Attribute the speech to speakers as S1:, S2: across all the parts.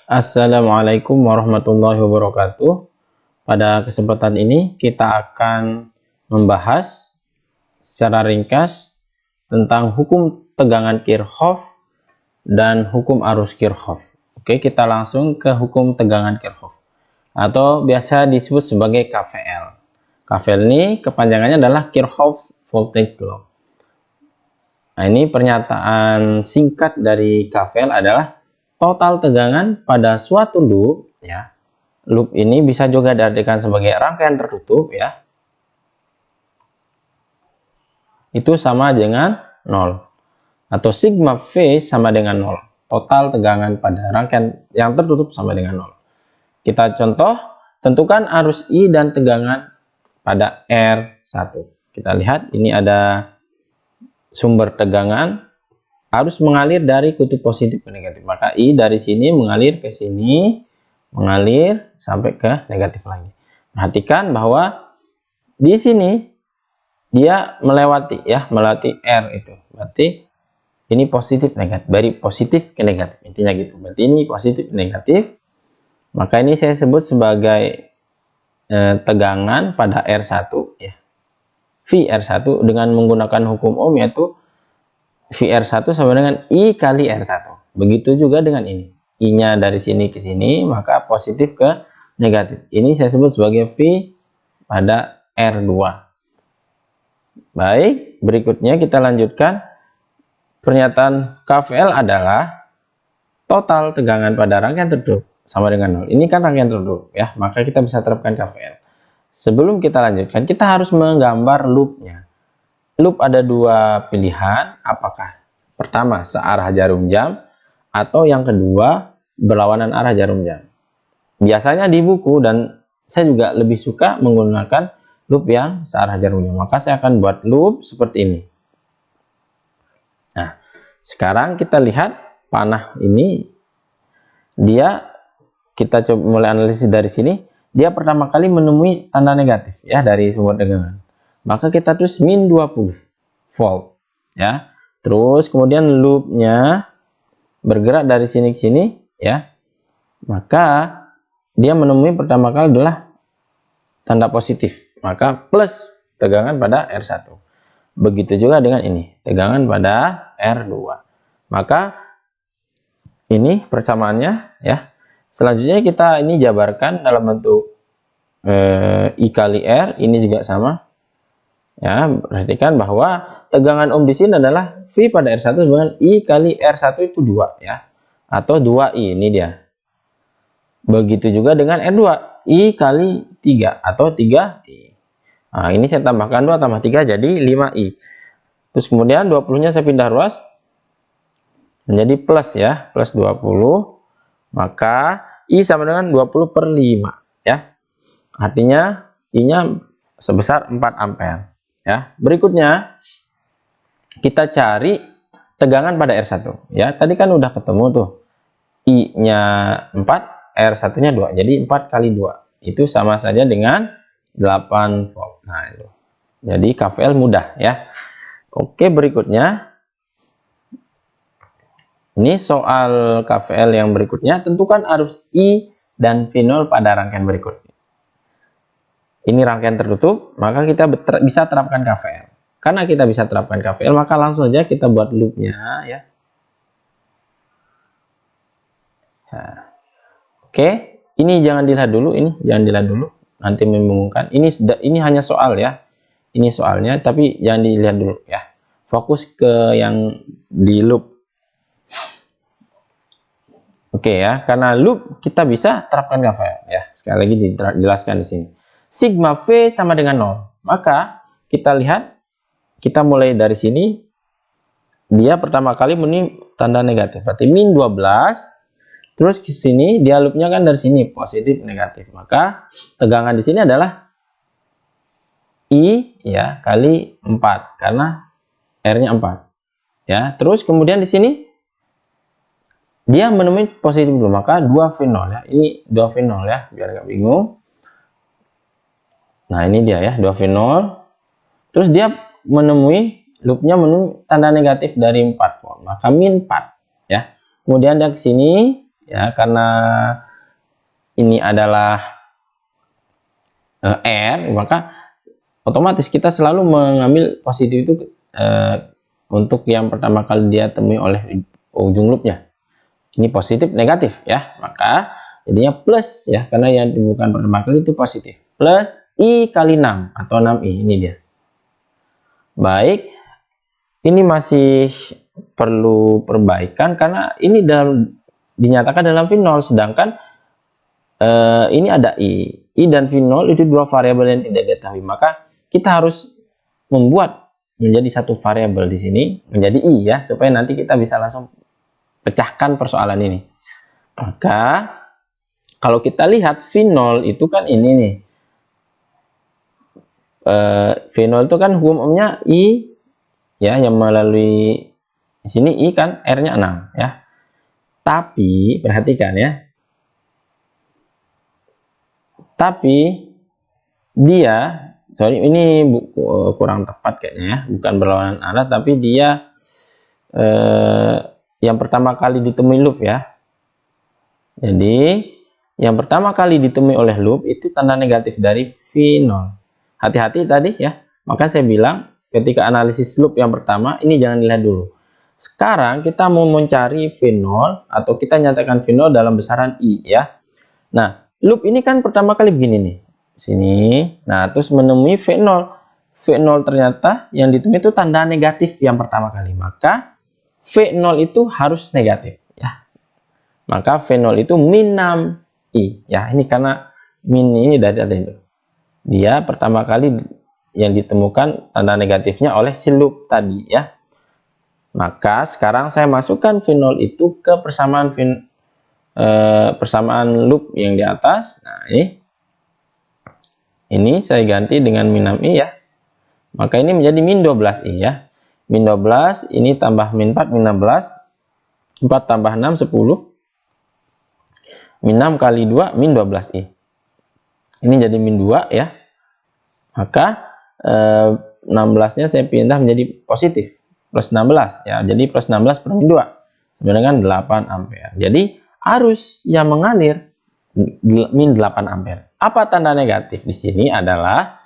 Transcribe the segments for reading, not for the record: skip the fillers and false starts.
S1: Assalamualaikum warahmatullahi wabarakatuh. Pada kesempatan ini kita akan membahas secara ringkas tentang hukum tegangan Kirchhoff dan hukum arus Kirchhoff. Oke, kita langsung ke hukum tegangan Kirchhoff atau biasa disebut sebagai KVL. KVL ini kepanjangannya adalah Kirchhoff's Voltage Law. Nah, ini pernyataan singkat dari KVL adalah total tegangan pada suatu loop, ya. Loop ini bisa juga diartikan sebagai rangkaian tertutup, ya. Itu sama dengan 0. Atau sigma V sama dengan 0. Total tegangan pada rangkaian yang tertutup sama dengan 0. Kita contoh, tentukan arus I dan tegangan pada R1. Kita lihat, ini ada sumber tegangan harus mengalir dari kutub positif ke negatif. Maka I dari sini mengalir ke sini, mengalir sampai ke negatif lagi. Perhatikan bahwa di sini dia melewati R itu. Berarti ini positif negatif, dari positif ke negatif. Intinya gitu. Berarti ini positif negatif. Maka ini saya sebut sebagai tegangan pada R1 ya. VR1 dengan menggunakan hukum Ohm yaitu VR1 sama dengan I kali R1. Begitu juga dengan ini. I-nya dari sini ke sini, maka positif ke negatif. Ini saya sebut sebagai V pada R2. Baik, berikutnya kita lanjutkan. Pernyataan KVL adalah total tegangan pada rangkaian tertutup sama dengan 0. Ini kan rangkaian tertutup ya, maka kita bisa terapkan KVL. Sebelum kita lanjutkan, kita harus menggambar loopnya. Loop ada dua pilihan, apakah pertama searah jarum jam atau yang kedua berlawanan arah jarum jam. Biasanya di buku dan saya juga lebih suka menggunakan loop yang searah jarum jam. Maka saya akan buat loop seperti ini. Nah, sekarang kita lihat panah ini kita coba mulai analisis dari sini. Dia pertama kali menemui tanda negatif ya dari sumber tegangan. Maka kita tulis min 20 volt ya. Terus kemudian loopnya bergerak dari sini ke sini ya. Maka dia menemui pertama kali adalah tanda positif. Maka plus tegangan pada R1. Begitu juga dengan ini, tegangan pada R2. Maka ini persamaannya ya. Selanjutnya kita ini jabarkan dalam bentuk I kali R, ini juga sama. Ya, perhatikan bahwa tegangan Ohm di sini adalah V pada R1 dengan I kali R1 itu 2 ya. Atau 2I, ini dia. Begitu juga dengan R2, I kali 3 atau 3I. Nah, ini saya tambahkan 2 tambah 3 jadi 5I. Terus kemudian 20-nya saya pindah ruas menjadi plus ya, plus 20. Maka I sama dengan 20 per 5 ya. Artinya I-nya sebesar 4 ampere ya. Berikutnya kita cari tegangan pada R1 ya. Tadi kan udah ketemu tuh. I-nya 4, R1-nya 2. Jadi 4 kali 2 itu sama saja dengan 8 volt. Nah, itu. Jadi KVL mudah ya. Oke, berikutnya ini soal KVL yang berikutnya, tentukan arus I dan V0 pada rangkaian berikut. Ini rangkaian tertutup, maka kita bisa terapkan KVL. Karena kita bisa terapkan KVL, maka langsung saja kita buat loopnya ya. Nah, oke, ini jangan dilihat dulu, nanti membingungkan. Ini hanya soal ya. Ini soalnya, tapi jangan dilihat dulu ya. Fokus ke yang di loop. Oke ya, karena loop kita bisa terapkan KVL ya. Sekali lagi dijelaskan di sini. Sigma V sama dengan 0. Maka kita lihat, kita mulai dari sini. Dia pertama kali menemui tanda negatif. Berarti min 12. Terus ke sini dia loopnya kan dari sini positif negatif. Maka tegangan di sini adalah I ya kali 4 karena R-nya 4. Ya, terus kemudian di sini dia menemui positif dulu, maka 2V0 ya. Ini 2V0 ya, biar nggak bingung. Nah, ini dia ya, 2V0. Terus dia menemui loopnya menemui tanda negatif dari 4 volt, maka min 4 ya. Kemudian dia ke sini ya, karena ini adalah R, maka otomatis kita selalu mengambil positif itu untuk yang pertama kali dia temui oleh ujung loopnya. Ini positif negatif ya, maka jadinya plus ya, karena yang bukan pertama kali itu positif. Plus I kali 6 atau 6I, ini dia. Baik, ini masih perlu perbaikan karena ini dinyatakan dalam V0, sedangkan ini ada I dan V0 itu dua variabel yang tidak diketahui, maka kita harus membuat menjadi satu variabel di sini menjadi I ya, supaya nanti kita bisa langsung pecahkan persoalan ini. Maka kalau kita lihat V0 itu kan ini nih, V0 itu kan hukum ohmnya I ya, yang melalui di sini I kan R-nya 6 ya. Tapi perhatikan ya, tapi dia, sorry ini kurang tepat kayaknya ya, bukan berlawanan arah, tapi dia yang pertama kali ditemui loop ya. Jadi yang pertama kali ditemui oleh loop itu tanda negatif dari V0. Hati-hati tadi ya, maka saya bilang ketika analisis loop yang pertama ini jangan dilihat dulu. Sekarang kita mau mencari V0 atau kita nyatakan V0 dalam besaran I ya. Nah, loop ini kan pertama kali begini nih, sini. Nah, terus menemui V0. V0 ternyata yang ditemui itu tanda negatif yang pertama kali, maka V0 itu harus negatif ya. Maka V0 itu min 6I ya. Ini karena min ini dari itu. Dia pertama kali yang ditemukan tanda negatifnya oleh si loop tadi ya. Maka sekarang saya masukkan V0 itu ke persamaan persamaan loop yang di atas. Nah, ini saya ganti dengan min 6i ya. Maka ini menjadi min 12i ya. Min 12 ini tambah min 4 min 16. 4 tambah 6 10. Min 6 kali 2 min 12i. Ini jadi min 2 ya. Maka 16-nya saya pindah menjadi positif. Plus 16 ya. Jadi plus 16 per min 2. Sama dengan 8 ampere. Jadi arus yang mengalir min 8 ampere. Apa tanda negatif di sini adalah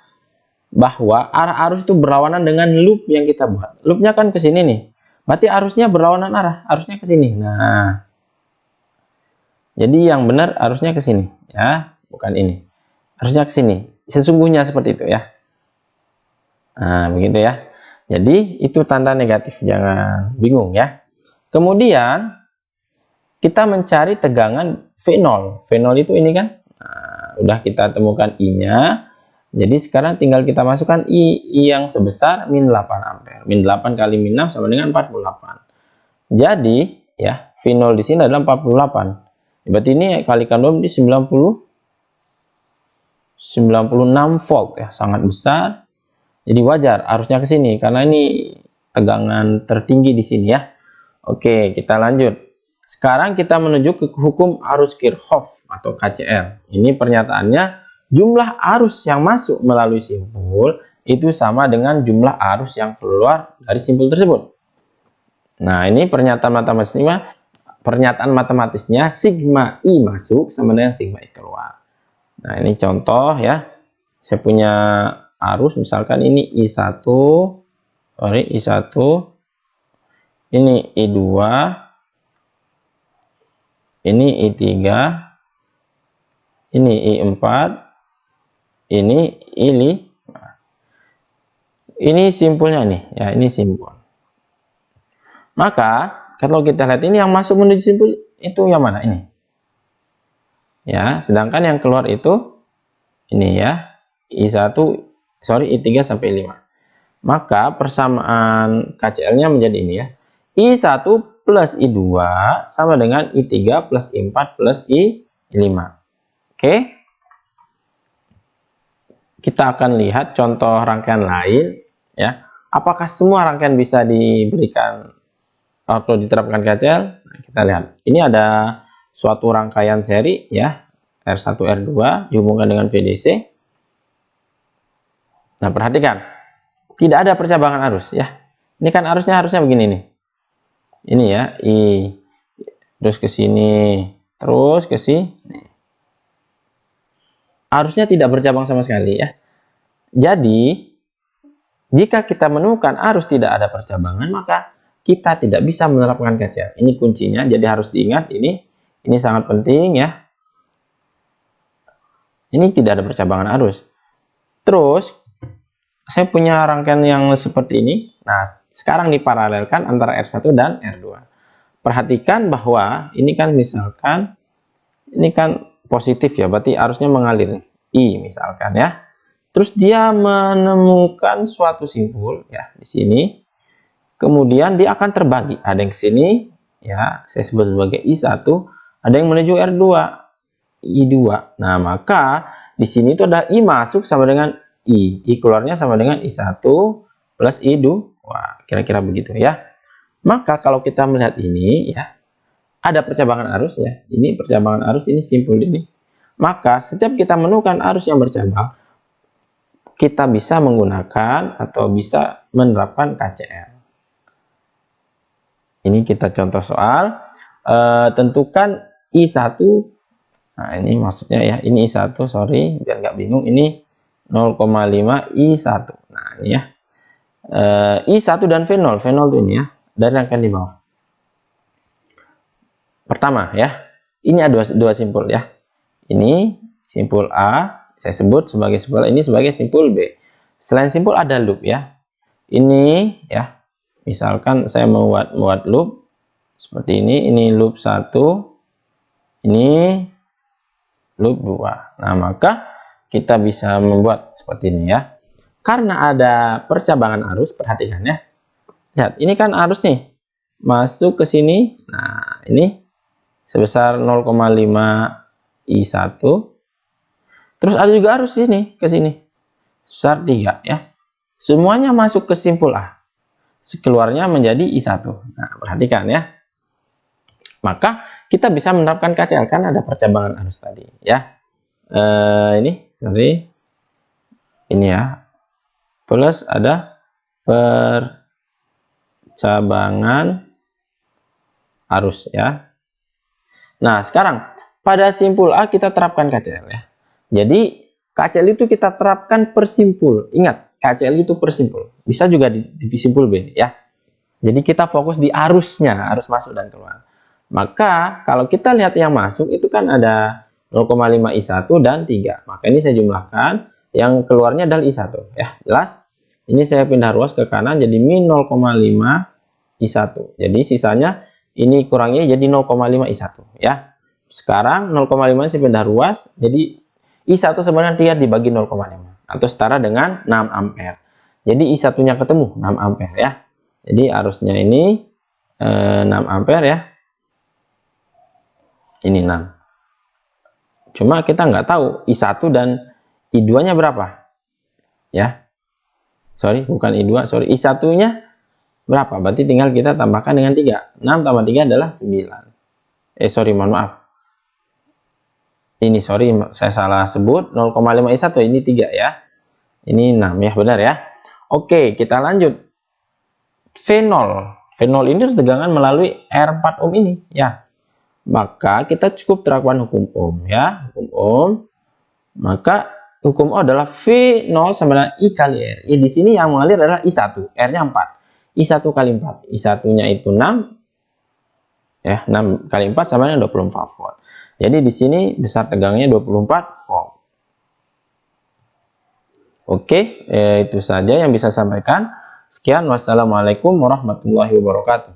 S1: bahwa arah arus itu berlawanan dengan loop yang kita buat. Loopnya kan ke sini nih. Berarti arusnya berlawanan arah, arusnya ke sini. Nah, jadi yang benar arusnya ke sini ya, bukan ini. Harusnya ke sini. Sesungguhnya seperti itu ya. Nah, begitu ya. Jadi itu tanda negatif, jangan bingung ya. Kemudian kita mencari tegangan V0. V0 itu ini kan. Nah, udah kita temukan I-nya. Jadi sekarang tinggal kita masukkan I yang sebesar min 8 ampere. Min 8 kali min 6 sama dengan 48. Jadi ya, V0 di sini adalah 48. Berarti ini kalikan 2 di 96 volt ya, sangat besar. Jadi wajar arusnya ke sini karena ini tegangan tertinggi di sini ya. Oke, kita lanjut. Sekarang kita menuju ke hukum arus Kirchhoff atau KCL. Ini pernyataannya, jumlah arus yang masuk melalui simpul itu sama dengan jumlah arus yang keluar dari simpul tersebut. Nah, ini pernyataan matematisnya sigma I masuk sama dengan sigma I keluar. Nah, ini contoh ya. Saya punya arus, misalkan ini I1, ini I2, ini I3, ini I4, ini I5. Ini simpulnya nih, ya, ini simpul. Maka kalau kita lihat ini yang masuk menuju simpul itu yang mana ini? Ya, sedangkan yang keluar itu ini ya, I3 sampai 5. Maka persamaan KCL-nya menjadi ini ya. I1 plus I2 sama dengan I3 plus I4 plus I5. Oke. Kita akan lihat contoh rangkaian lain ya. Apakah semua rangkaian bisa diberikan atau diterapkan KCL? Nah, kita lihat. Ini ada suatu rangkaian seri ya, R1 R2 dihubungkan dengan VDC. Nah, perhatikan. Tidak ada percabangan arus ya. Ini kan harusnya begini nih. Ini ya, I terus ke sini, terus ke sini. Arusnya tidak bercabang sama sekali ya. Jadi, jika kita menemukan arus tidak ada percabangan, maka kita tidak bisa menerapkan KCL. Ini kuncinya, jadi harus diingat ini sangat penting ya. Ini tidak ada percabangan arus. Terus, saya punya rangkaian yang seperti ini. Nah, sekarang diparalelkan antara R1 dan R2. Perhatikan bahwa ini kan misalkan, ini kan positif ya, berarti arusnya mengalir I misalkan ya. Terus dia menemukan suatu simpul ya di sini. Kemudian dia akan terbagi. Ada yang ke sini ya, saya sebut sebagai I1, ada yang menuju R2, I2. Nah, maka di sini itu ada I masuk sama dengan I keluarnya sama dengan I1 plus I2. Wah, kira-kira begitu ya. Maka kalau kita melihat ini ya, ada percabangan arus ya. Ini percabangan arus, ini simpul ini. Maka setiap kita menemukan arus yang bercabang, kita bisa menggunakan atau bisa menerapkan KCL. Ini kita contoh soal. Tentukan I1. Nah, ini maksudnya ya. Ini I1, sorry. Biar nggak bingung. Ini 0,5 I1. Nah, ini ya. I1 dan V0. V0 itu ini ya. Dari rangkaian di bawah. Pertama ya. Ini ada dua simpul ya. Ini simpul A, saya sebut sebagai simpul A, ini sebagai simpul B. Selain simpul ada loop ya. Ini ya, misalkan saya membuat loop seperti ini loop 1, ini loop 2. Nah, maka kita bisa membuat seperti ini ya. Karena ada percabangan arus, perhatikan ya. Lihat, ini kan arus nih. Masuk ke sini. Nah, ini sebesar 0,5 I1. Terus ada juga arus sini ke sini. Sebesar 3 ya. Semuanya masuk ke simpul A. Keluarnya menjadi I1. Nah, perhatikan ya. Maka kita bisa menerapkan KCL kan ada percabangan arus tadi ya. Ini sorry. Ini ya. Plus ada percabangan arus ya. Nah, sekarang pada simpul A kita terapkan KCL ya. Jadi KCL itu kita terapkan per simpul. Ingat, KCL itu per simpul. Bisa juga di simpul B ya. Jadi kita fokus di arusnya, arus masuk dan keluar. Maka kalau kita lihat yang masuk itu kan ada 0,5 I1 dan 3. Maka ini saya jumlahkan, yang keluarnya adalah I1 ya. Jelas? Ini saya pindah ruas ke kanan jadi min 0,5 I1. Jadi sisanya ini kurangnya jadi 0,5 I1 ya. Sekarang 0,5 saya pindah ruas, jadi I1 sebenarnya 3 dibagi 0,5 atau setara dengan 6 ampere. Jadi I1-nya ketemu 6 ampere ya. Jadi arusnya ini 6 ampere ya. Ini 6. Cuma kita nggak tahu I1 dan I2-nya berapa. Ya. Sorry, bukan I2, sorry. I1-nya berapa? Berarti tinggal kita tambahkan dengan 3. 6 tambah 3 adalah 9. Sorry, mohon maaf. Ini sorry, saya salah sebut. 0,5 I1, ini 3 ya. Ini 6 ya, benar ya. Oke, kita lanjut. V0. V0 ini tegangan melalui R4 ohm ini ya. Maka kita cukup terapkan hukum ohm ya. Hukum ohm. Maka hukum ohm adalah V0 sama dengan I kali R. Ya, di sini yang mengalir adalah I1. R-nya 4. I1 kali 4. I1-nya itu 6. Ya, 6 kali 4 sama dengan 24 volt. Jadi di sini besar tegangnya 24 volt. Oke, itu saja yang bisa saya sampaikan. Sekian, wassalamualaikum warahmatullahi wabarakatuh.